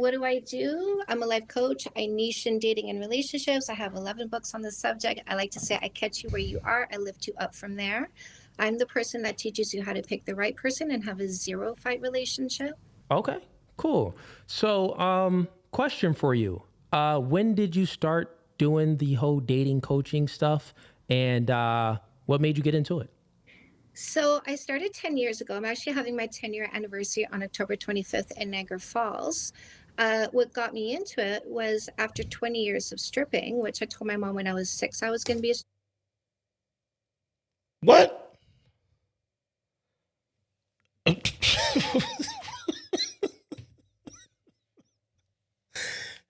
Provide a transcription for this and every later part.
What do I do? I'm a life coach. I niche in dating and relationships. I have 11 books on the subject. I like to say I catch you where you are. I lift you up from there. I'm the person that teaches you how to pick the right person and have a zero fight relationship. Okay, cool. So, question for you. When did you start doing the whole dating coaching stuff, and what made you get into it? So I started 10 years ago. I'm actually having my 10-year anniversary on October 25th in Niagara Falls. What got me into it was after 20 years of stripping, which I told my mom when I was 6 I was going to be a What?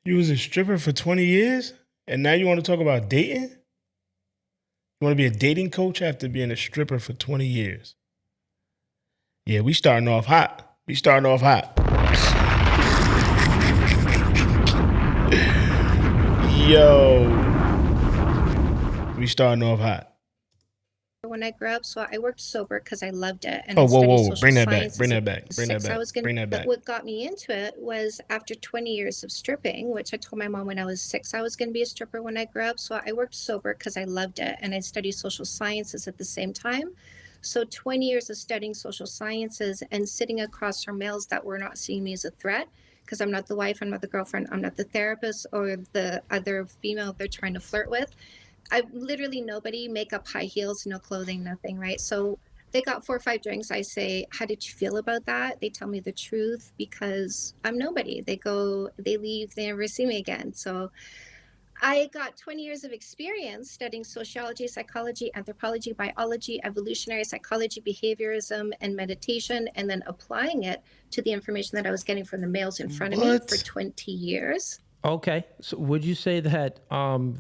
You was a stripper for 20 years, and now you want to talk about dating? You want to be a dating coach after being a stripper for 20 years? Yeah, we starting off hot. Yo, we starting off hot. when I grew up, so I worked sober because I loved it. And Oh, I studied whoa. social Bring that back. sciences Bring that at back. Bring that 6. I back. was gonna, Bring that but back. what got me into it was after 20 years of stripping, which I told my mom when I was 6 I was going to be a stripper when I grew up. So I worked sober because I loved it, and I studied social sciences at the same time. So 20 years of studying social sciences and sitting across from males that were not seeing me as a threat, because I'm not the wife, I'm not the girlfriend, I'm not the therapist or the other female they're trying to flirt with. I literally nobody, makeup, high heels, no clothing, nothing, right? So they got 4 or 5 drinks. I say, how did you feel about that? They tell me the truth because I'm nobody. They go, they leave, they never see me again. So I got 20 years of experience studying sociology, psychology, anthropology, biology, evolutionary psychology, behaviorism, and meditation, and then applying it to the information that I was getting from the males in front of me for 20 years. Okay, so would you say that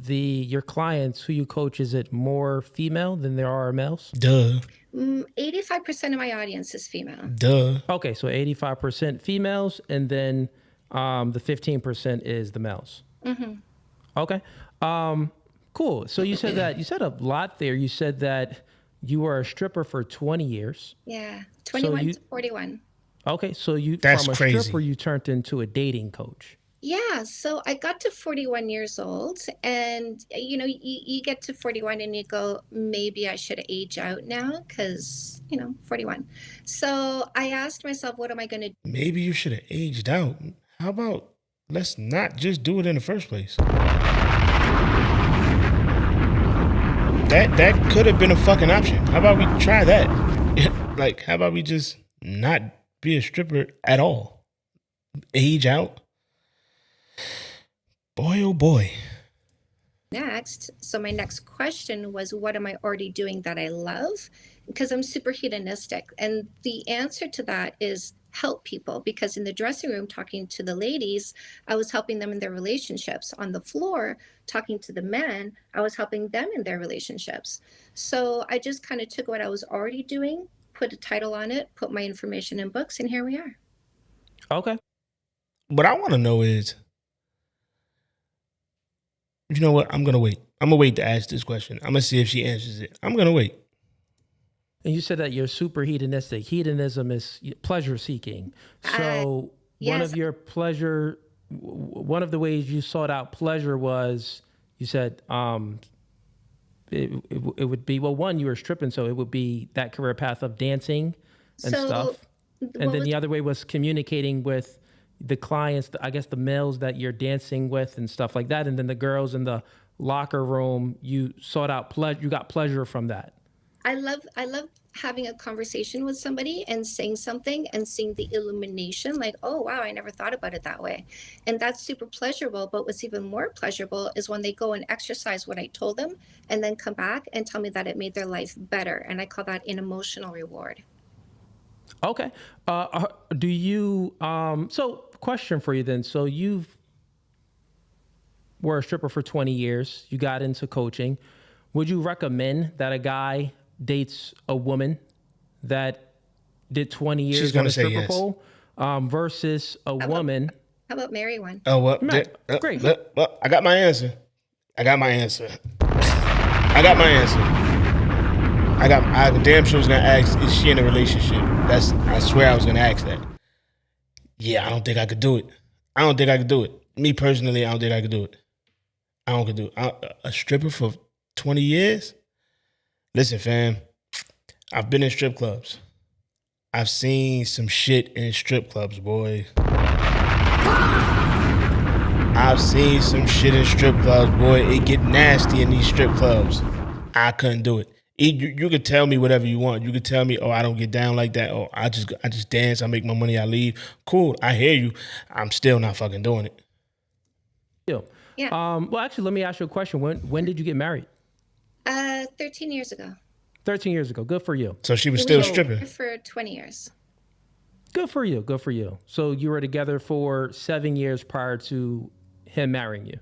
your clients who you coach, is it more female than there are males? Duh. 85% of my audience is female. Duh. Okay, so 85% females, and then the 15% is the males. Mm-hmm. Okay, cool. So you said a lot there. You said that you were a stripper for 20 years. Yeah, 21 to 41. Okay, so That's from a crazy. stripper, you turned into a dating coach. Yeah, so I got to 41 years old, and you get to 41 and you go, maybe I should age out now because 41. So I asked myself, what am I going to do? Maybe you should have aged out. How about let's not just do it in the first place? That could have been a fucking option. How about we try that? Like, how about we just not be a stripper at all? Age out? Boy, oh boy. Next. So my next question was, what am I already doing that I love? Because I'm super hedonistic. And the answer to that is help people, because in the dressing room, talking to the ladies, I was helping them in their relationships. On the floor, talking to the men, I was helping them in their relationships. So I just kind of took what I was already doing, put a title on it, put my information in books, and here we are. Okay. What I want to know is, you know what? I'm going to wait. I'm going to wait to ask this question. I'm going to see if she answers it. I'm going to wait. And you said that you're super hedonistic. Hedonism is pleasure seeking. So yes. one of the ways you sought out pleasure was, you said it would be, well, one, you were stripping, so it would be that career path of dancing and stuff. And then the other way was communicating with the clients, I guess the males that you're dancing with and stuff like that. And then the girls in the locker room, you sought out pleasure, you got pleasure from that. I love having a conversation with somebody and saying something and seeing the illumination, like, oh, wow, I never thought about it that way. And that's super pleasurable. But what's even more pleasurable is when they go and exercise what I told them and then come back and tell me that it made their life better. And I call that an emotional reward. Okay. Do you, so question for you then. So you were a stripper for 20 years. You got into coaching. Would you recommend that a guy dates a woman that did 20 years on a stripper pole versus a woman? How about marry one? Oh, well, great. Well, I got my answer. I damn sure was gonna ask, is she in a relationship? I swear I was gonna ask that. Yeah, I don't think I could do it. I don't think I could do it. Me personally, I don't think I could do it. I don't could do it. A stripper for 20 years? Listen, fam, I've been in strip clubs. I've seen some shit in strip clubs, boy. I've seen some shit in strip clubs, boy. It get nasty in these strip clubs. I couldn't do it. You could tell me whatever you want. You could tell me, oh, I don't get down like that. Oh, I just dance. I make my money. I leave. Cool. I hear you. I'm still not fucking doing it. Yeah. Well, actually, let me ask you a question. When did you get married? 13 years ago. 13 years ago. Good for you. So she was still stripping for 20 years. Good for you. Good for you. So you were together for 7 years prior to him marrying you.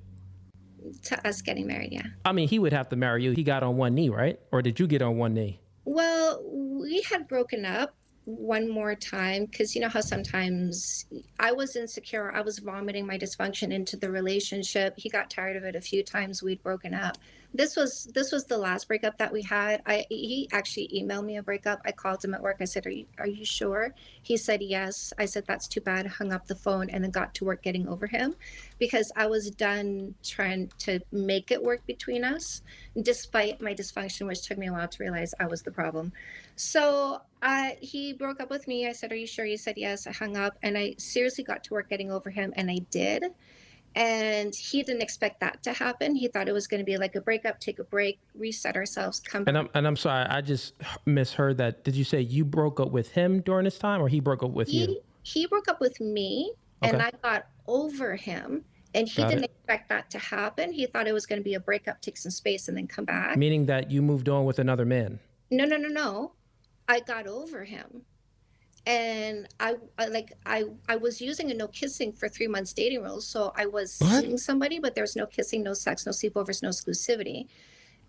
To us getting married, yeah. I mean, he would have to marry you. He got on one knee, right? Or did you get on one knee? Well, we had broken up one more time because you know how sometimes I was insecure. I was vomiting my dysfunction into the relationship. He got tired of it a few times. We'd broken up. This was the last breakup that we had. He actually emailed me a breakup. I called him at work. I said, are you sure? He said yes. I said, that's too bad. Hung up the phone and then got to work getting over him because I was done trying to make it work between us despite my dysfunction, which took me a while to realize I was the problem. So he broke up with me. I said, are you sure? He said yes. I hung up and I seriously got to work getting over him, and I did. And he didn't expect that to happen. He thought it was going to be like a breakup, take a break, reset ourselves, come back. And I'm sorry, I just misheard that. Did you say you broke up with him during this time, or he broke up with you? He broke up with me, and I got over him. And he didn't expect that to happen. He thought it was going to be a breakup, take some space, and then come back. Meaning that you moved on with another man? No. I got over him. And I was using a no kissing for 3 months dating rules. So I was seeing somebody, but there was no kissing, no sex, no sleepovers, no exclusivity.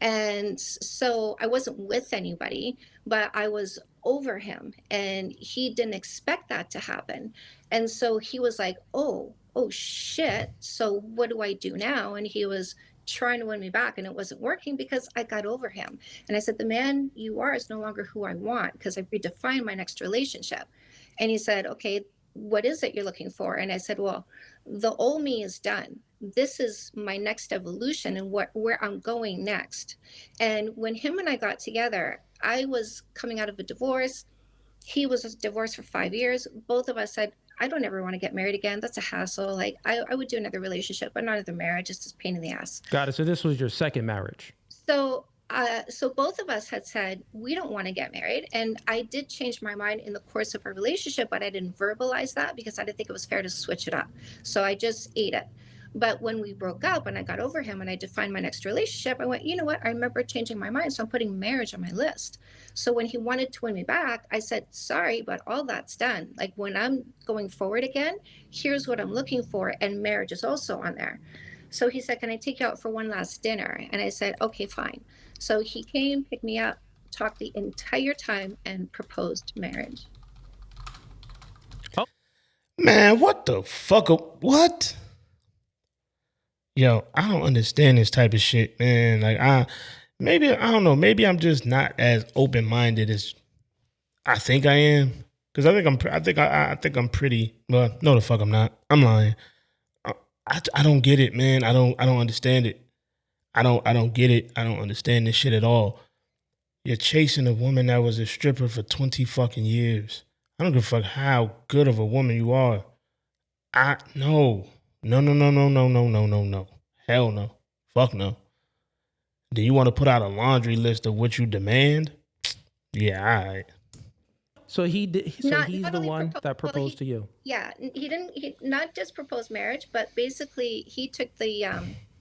And so I wasn't with anybody, but I was over him, and he didn't expect that to happen. And so he was like, oh shit. So what do I do now? And he was trying to win me back, and it wasn't working because I got over him. And I said, the man you are is no longer who I want because I've redefined my next relationship. And he said, okay, what is it you're looking for? And I said, well, the old me is done. This is my next evolution and where I'm going next. And when him and I got together, I was coming out of a divorce. He was divorced for 5 years. Both of us said, I don't ever want to get married again. That's a hassle. Like I would do another relationship, but not another marriage. It's just a pain in the ass. Got it. So this was your second marriage. So both of us had said, we don't want to get married. And I did change my mind in the course of our relationship, but I didn't verbalize that because I didn't think it was fair to switch it up. So I just ate it. But when we broke up and I got over him and I defined my next relationship, I went, you know what? I remember changing my mind. So I'm putting marriage on my list. So when he wanted to win me back, I said, sorry, but all that's done. Like when I'm going forward again, here's what I'm looking for. And marriage is also on there. So he said, can I take you out for one last dinner? And I said, okay, fine. So he came, picked me up, talked the entire time, and proposed marriage. Oh. Man, what the fuck? What? Yo, I don't understand this type of shit, man. Like I don't know. Maybe I'm just not as open-minded as I think I am. Because I think I'm pretty. Well, no, the fuck I'm not. I'm lying. I don't get it, man. I don't understand it. I don't get it. I don't understand this shit at all. You're chasing a woman that was a stripper for 20 fucking years. I don't give a fuck how good of a woman you are. No. Hell no. Fuck no. Do you want to put out a laundry list of what you demand? Yeah, all right. So he did. So he's the one that proposed to you. Yeah, he not just proposed marriage, but basically he took the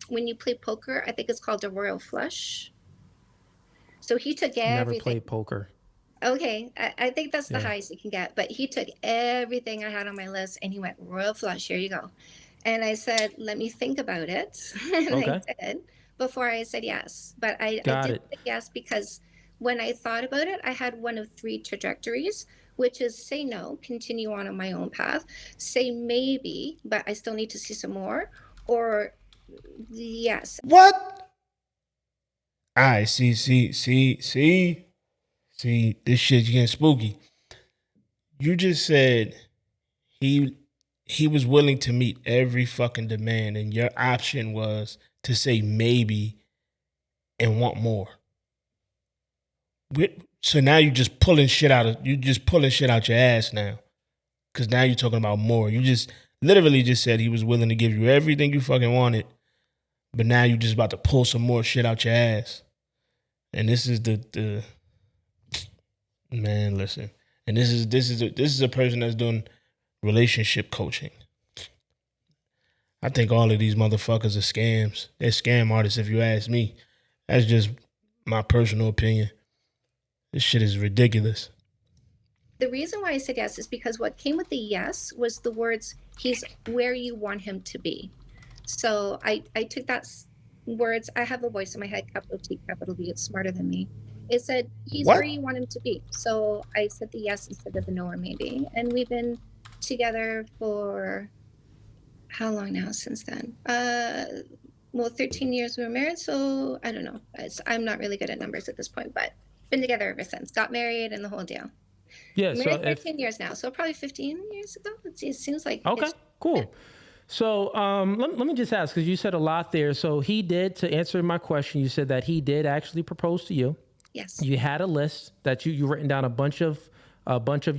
when you play poker, I think it's called a royal flush. So he took everything. Never played poker. Okay, I think that's the highest you can get. But he took everything I had on my list and he went royal flush. Here you go. And I said, let me think about it. And I did before I said yes. But I did say yes because when I thought about it, I had one of 3 trajectories, which is say no, continue on my own path, say maybe, but I still need to see some more, or yes. What? All right, see, this shit's getting spooky. You just said he he was willing to meet every fucking demand, and your option was to say maybe and want more. So now you're just pulling shit out your ass now. Because now you're talking about more. You just literally just said he was willing to give you everything you fucking wanted, but now you're just about to pull some more shit out your ass. And this is the man, listen. And this is a person that's doing relationship coaching. I think all of these motherfuckers are scams. They're scam artists, if you ask me. That's just my personal opinion. This shit is ridiculous. The reason why I said yes is because what came with the yes was the words, he's where you want him to be. So I took that words, I have a voice in my head, capital T, capital V, it's smarter than me. It said, he's where you want him to be. So I said the yes instead of the no or maybe. And we've been together for how long now since then? 13 years we were married. So I don't know. I'm not really good at numbers at this point, but been together ever since. Got married and the whole deal. Yeah, so 13 years now, so probably 15 years ago. It seems like okay, cool. Yeah. So let me just ask, because you said a lot there. So he did, to answer my question, you said that he did actually propose to you. Yes. You had a list that you written down a bunch of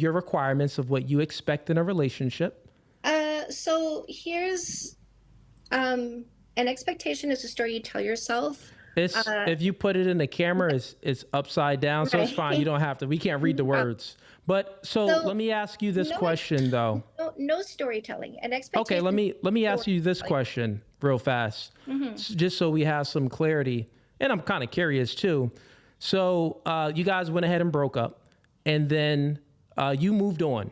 your requirements of what you expect in a relationship. So here's an expectation is a story you tell yourself. If you put it in the camera, it's upside down, so it's fine. You don't have to. We can't read the words. But so let me ask you this question though. No storytelling. An expectation. Okay, let me ask you this question real fast, just so we have some clarity. And I'm kind of curious too. So you guys went ahead and broke up, and then you moved on.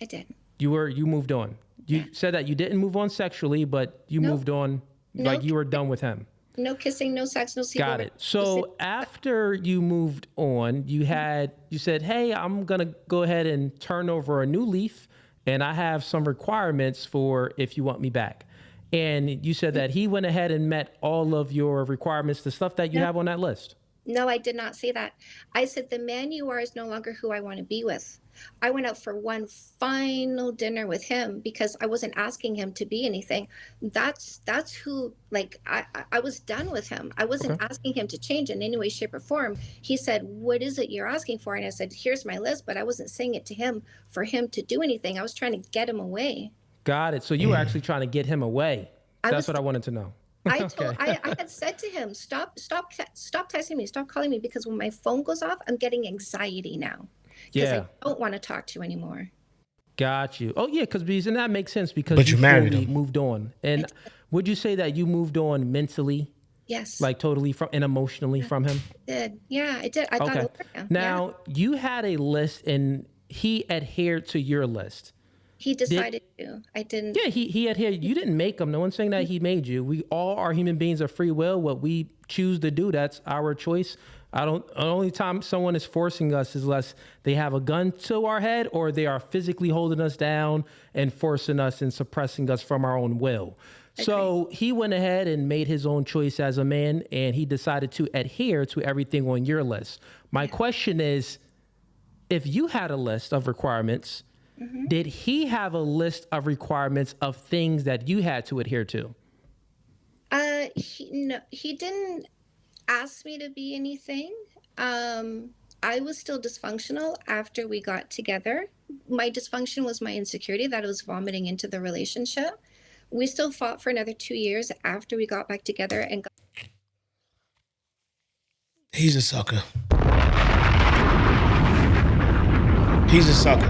I did. You moved on. You said that you didn't move on sexually, but you moved on like you were done with him. No kissing, no sex, no sleep. Got it. So after you moved on, you said, hey, I'm going to go ahead and turn over a new leaf, and I have some requirements for if you want me back. And you said that he went ahead and met all of your requirements, the stuff that you have on that list. No, I did not say that. I said, the man you are is no longer who I want to be with. I went out for one final dinner with him because I wasn't asking him to be anything. That's who, like, I was done with him. I wasn't asking him to change in any way, shape, or form. He said, what is it you're asking for? And I said, here's my list, but I wasn't saying it to him for him to do anything. I was trying to get him away. Got it. So you were actually trying to get him away. That's what I wanted to know. I had said to him, stop texting me, stop calling me, because when my phone goes off, I'm getting anxiety now. Because I don't want to talk to you anymore. Got you. Oh yeah, and that makes sense because you married him. Moved on. And would you say that you moved on mentally? Yes. Like totally and emotionally from him? I did. Yeah, I did. I got over him. Now you had a list and he adhered to your list. He decided to. I didn't. Yeah, he adhered. You didn't make him. No one's saying that he made you. We all are human beings of free will. What we choose to do, that's our choice. The only time someone is forcing us is unless they have a gun to our head or they are physically holding us down and forcing us and suppressing us from our own will. So he went ahead and made his own choice as a man, and he decided to adhere to everything on your list. My question is, if you had a list of requirements, did he have a list of requirements of things that you had to adhere to? He didn't ask me to be anything. I was still dysfunctional after we got together. My dysfunction was my insecurity that I was vomiting into the relationship. We still fought for another 2 years after we got back together and He's a sucker. He's a sucker.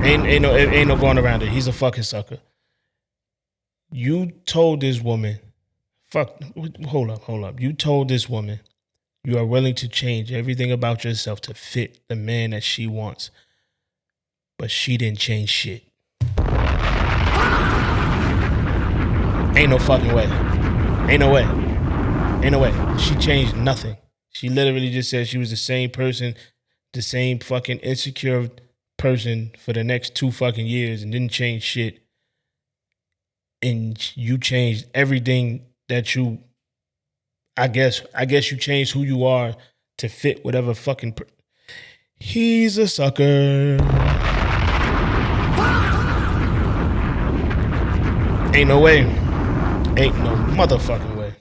Ain't no going around it. He's a fucking sucker. You told this woman, hold up. You told this woman you are willing to change everything about yourself to fit the man that she wants. But she didn't change shit. Ain't no fucking way. Ain't no way. She changed nothing. She literally just said she was the same person, the same fucking insecure person for the next 2 fucking years and didn't change shit. And you changed everything that you, I guess you changed who you are to fit whatever fucking he's a sucker. Ain't no way. Ain't no motherfucking way.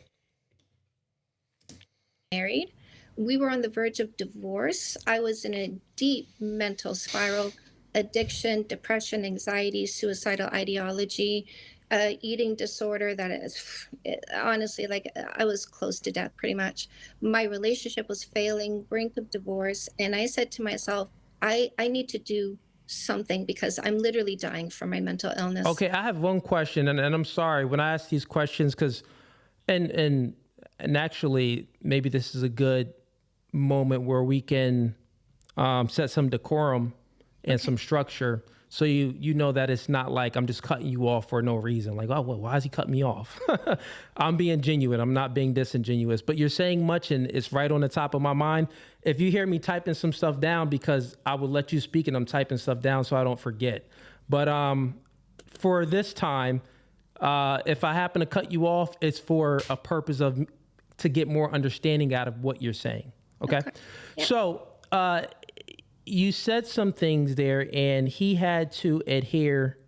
Married. We were on the verge of divorce. I was in a deep mental spiral, addiction, depression, anxiety, suicidal ideology, eating disorder that is honestly, like, I was close to death pretty much. My relationship was failing, brink of divorce. And I said to myself, I need to do something because I'm literally dying from my mental illness. Okay, I have one question, and I'm sorry when I ask these questions because, and actually, maybe this is a good moment where we can set some decorum and some structure, so you know that it's not like I'm just cutting you off for no reason. Like, oh, well, why is he cutting me off? I'm being genuine. I'm not being disingenuous. But you're saying much, and it's right on the top of my mind. If you hear me typing some stuff down, because I will let you speak, and I'm typing stuff down so I don't forget. But for this time, if I happen to cut you off, it's for a purpose of to get more understanding out of what you're saying. Okay. Yep. So you said some things there, and he had to adhere.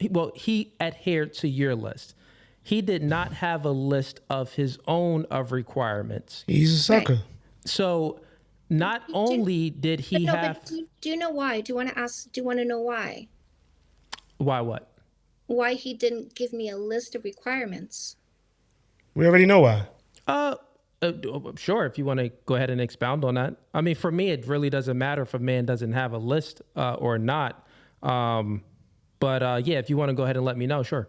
Well, he adhered to your list. He did not have a list of his own of requirements. He's a sucker. Right. So not only did he have. Do you know why? Do you want to ask? Do you want to know why? Why what? Why he didn't give me a list of requirements? We already know why. Sure, if you want to go ahead and expound on that. I mean, for me, it really doesn't matter if a man doesn't have a list or not. But yeah, if you want to go ahead and let me know, sure.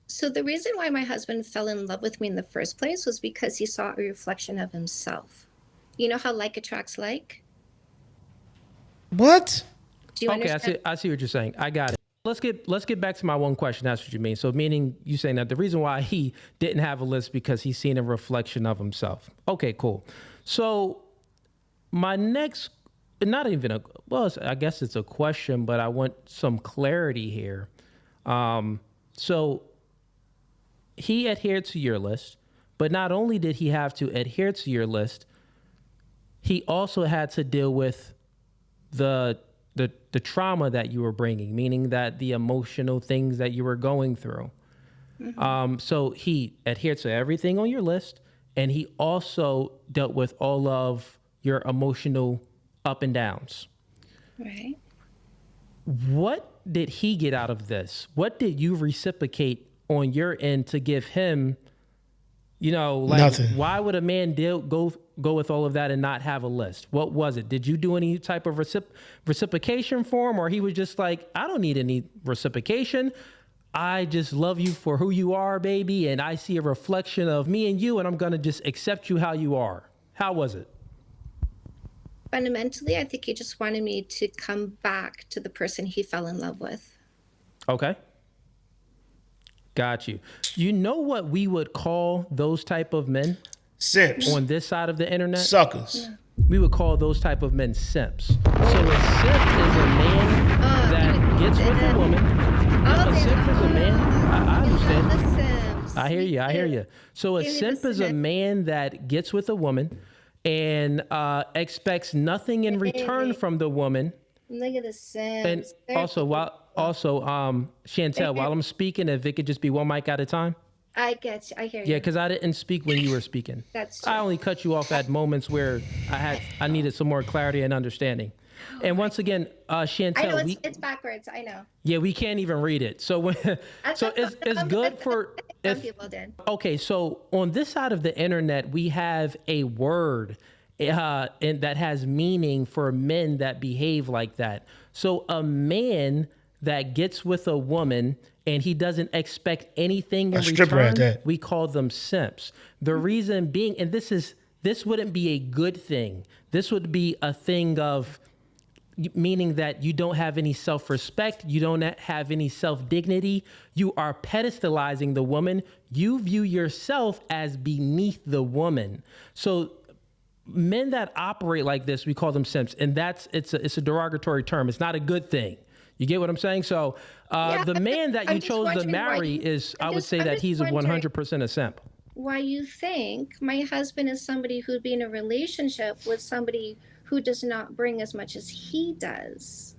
So the reason why my husband fell in love with me in the first place was because he saw a reflection of himself. You know how like attracts like? What? Do you understand? I see what you're saying. I got it. Let's get back to my one question. That's what you mean. So meaning you saying that the reason why he didn't have a list because he's seen a reflection of himself. Okay, cool. So my next, not even a, well, I guess it's a question, but I want some clarity here. So he adhered to your list, but not only did he have to adhere to your list, he also had to deal with the trauma that you were bringing, meaning that the emotional things that you were going through. Mm-hmm. So he adhered to everything on your list, and he also dealt with all of your emotional up and downs. Right. What did he get out of this? What did you reciprocate on your end to give him, like, nothing. Why would a man go with all of that and not have a list? What was it? Did you do any type of reciprocation for him, or he was just like, I don't need any reciprocation. I just love you for who you are, baby, and I see a reflection of me and you, and I'm going to just accept you how you are. How was it? Fundamentally, I think he just wanted me to come back to the person he fell in love with. Okay. Got you. You know what we would call those type of men? Simps. On this side of the internet? Suckers. Yeah. We would call those type of men simps. So a simp is a man that gets with a woman. A simp is a man. I understand. I hear you. So a simp is a man that gets with a woman and expects nothing in return from the woman. Look at the simps. And also, Chantel, while I'm speaking, if it could just be one mic at a time. I get you. I hear you. Yeah, because I didn't speak when you were speaking. That's true. I only cut you off at moments where I needed some more clarity and understanding. And once again, Chantel, I know it's backwards. I know. Yeah, we can't even read it. So it's good for some people did. Okay, so on this side of the internet, we have a word and that has meaning for men that behave like that. So a man that gets with a woman and he doesn't expect anything in return, we call them simps. The reason being, and this wouldn't be a good thing. This would be a thing of meaning that you don't have any self-respect, you don't have any self-dignity, you are pedestalizing the woman, you view yourself as beneath the woman. So men that operate like this, we call them simps, and it's a derogatory term. It's not a good thing. You get what I'm saying? So the man that you chose to marry I would say that he's 100% a simp. Why you think my husband is somebody who'd be in a relationship with somebody who does not bring as much as he does?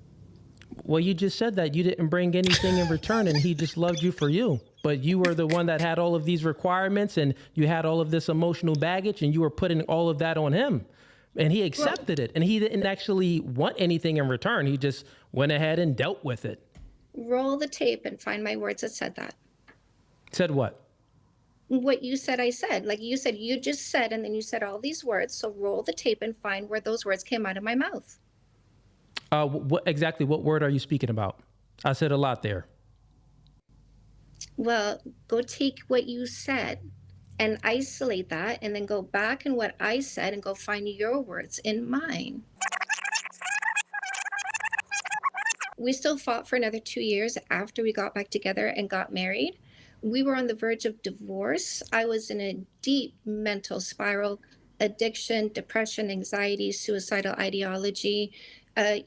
Well, you just said that you didn't bring anything in return and he just loved you for you. but you were the one that had all of these requirements and you had all of this emotional baggage and you were putting all of that on him. And he accepted it. And he didn't actually want anything in return. He just went ahead and dealt with it. Roll the tape and find my words that said that. Said what? What you said, I said. Like you said, you just said, and then you said all these words. So roll the tape and find where those words came out of my mouth. What word are you speaking about? I said a lot there. Well, go take what you said and isolate that, and then go back in what I said and go find your words in mine. We still fought for another 2 years after we got back together and got married. We were on the verge of divorce. I was in a deep mental spiral, addiction, depression, anxiety, suicidal ideology,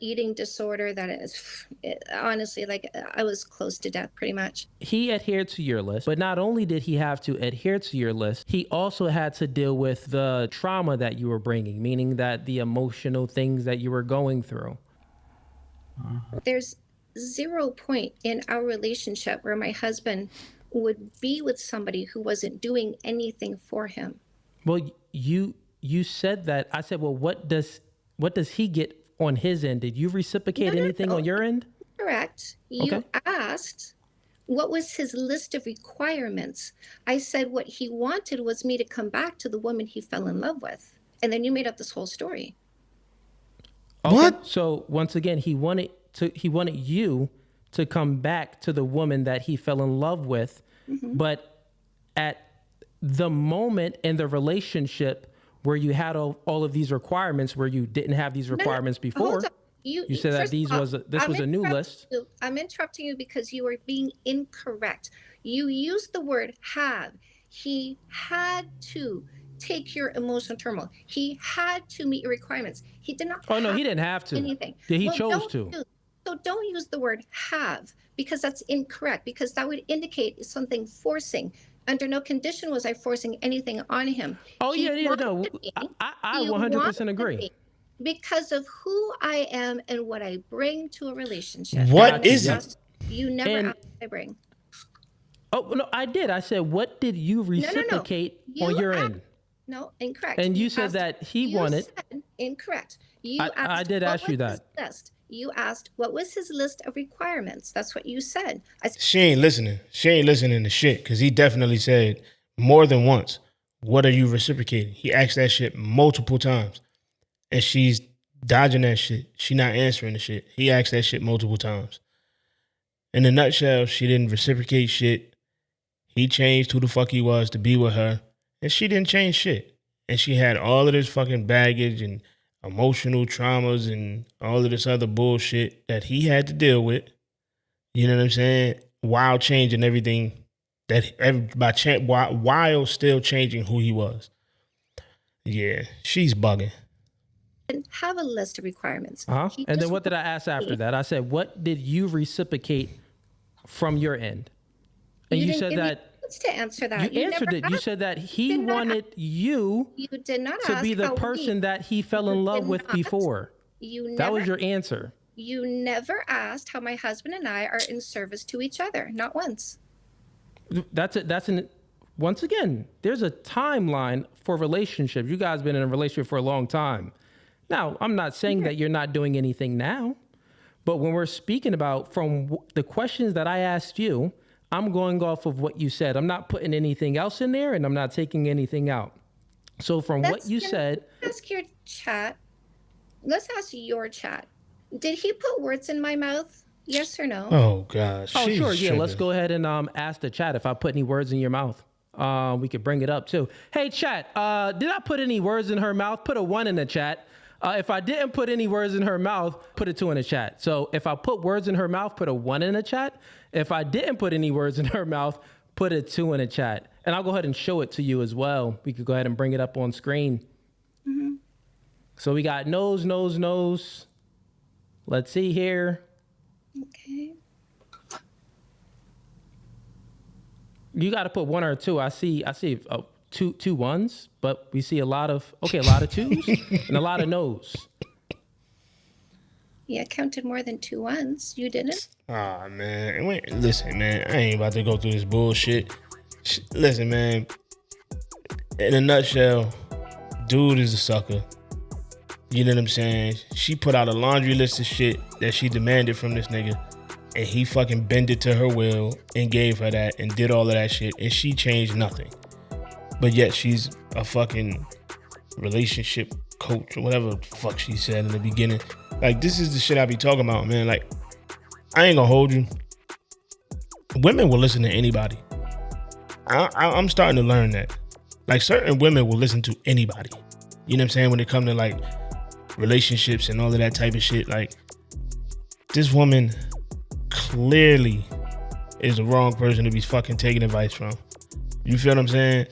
eating disorder that is, honestly, like I was close to death pretty much. He adhered to your list, but not only did he have to adhere to your list, he also had to deal with the trauma that you were bringing, meaning that the emotional things that you were going through. There's 0 point in our relationship where my husband would be with somebody who wasn't doing anything for him. Well, you said that. I said, well, what does he get on his end? Did you reciprocate anything on your end? Correct. You asked what was his list of requirements. I said what he wanted was me to come back to the woman he fell in love with. And then you made up this whole story. Okay. What? So once again, he wanted you to come back to the woman that he fell in love with. Mm-hmm. But at the moment in the relationship where you had all of these requirements, where you didn't have these requirements before, you said that this was a new list. I'm interrupting you because you are being incorrect. You used the word have. He had to take your emotional turmoil. He had to meet your requirements. He did not. Oh, no, he didn't have to. Anything. Yeah, he chose to. So don't use the word have, because that's incorrect, because that would indicate something forcing. Under no condition was I forcing anything on him. Oh, yeah, no. I 100% agree. Because of who I am and what I bring to a relationship. What is it? You never asked what I bring. Oh, no, I did. I said, what did you reciprocate on your end? No, incorrect. And you said that he wanted. Incorrect. I did ask you that. You asked, what was his list of requirements? That's what you said. She ain't listening. She ain't listening to shit, because he definitely said more than once, what are you reciprocating? He asked that shit multiple times, and she's dodging that shit. She not answering the shit. He asked that shit multiple times. In a nutshell, she didn't reciprocate shit. He changed who the fuck he was to be with her, and she didn't change shit. And she had all of this fucking baggage and emotional traumas and all of this other bullshit that he had to deal with. You know what I'm saying? While changing everything while still changing who he was. Yeah, she's bugging. Didn't have a list of requirements. And then what did I ask after that? I said, what did you reciprocate from your end? And you said that. To answer that. You answered it. You said that he wanted you to be the person that he fell in love with before. That was your answer. You never asked how my husband and I are in service to each other. Not once. Once again, there's a timeline for relationships. You guys have been in a relationship for a long time. Now, I'm not saying that you're not doing anything now, but when we're speaking about from the questions that I asked you, I'm going off of what you said. I'm not putting anything else in there, and I'm not taking anything out. So from what you said. Ask your chat. Let's ask your chat. Did he put words in my mouth? Yes or no? Oh, gosh. Oh, sure. Yeah, let's go ahead and ask the chat if I put any words in your mouth. We could bring it up, too. Hey, chat, did I put any words in her mouth? Put a 1 in the chat. If I didn't put any words in her mouth, put a 2 in the chat. So if I put words in her mouth, put a 1 in the chat. If I didn't put any words in her mouth, put a 2 in the chat. And I'll go ahead and show it to you as well. We could go ahead and bring it up on screen. Mm-hmm. So we got nose, nose, nose. Let's see here. Okay. You got to put 1 or 2. I see two 1s, but we see a lot of 2s and a lot of no's. Yeah, counted more than 2 ones. You didn't? Ah, man. Wait, listen, man. I ain't about to go through this bullshit. Listen, man. In a nutshell, dude is a sucker. You know what I'm saying? She put out a laundry list of shit that she demanded from this nigga. And he fucking bended to her will and gave her that and did all of that shit. And she changed nothing. But yet she's a fucking relationship coach or whatever the fuck she said in the beginning. Like, this is the shit I be talking about, man. Like, I ain't gonna hold you. Women will listen to anybody. I'm starting to learn that. Like, certain women will listen to anybody. You know what I'm saying? When it comes to, like, relationships and all of that type of shit. Like, this woman clearly is the wrong person to be fucking taking advice from. You feel what I'm saying?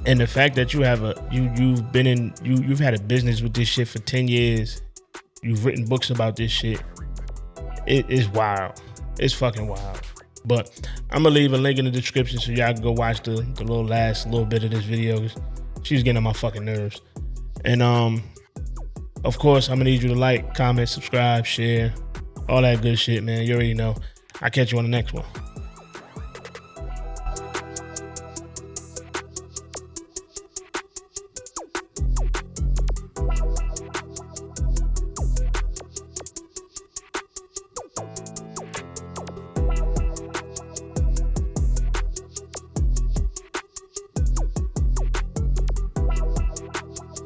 And the fact that you have you've had a business with this shit for 10 years. You've written books about this shit. It is wild. It's fucking wild. But I'm gonna leave a link in the description so y'all can go watch the last little bit of this video, because she's getting on my fucking nerves. And of course, I'm gonna need you to like, comment, subscribe, share, all that good shit, man. You already know. I'll catch you on the next one.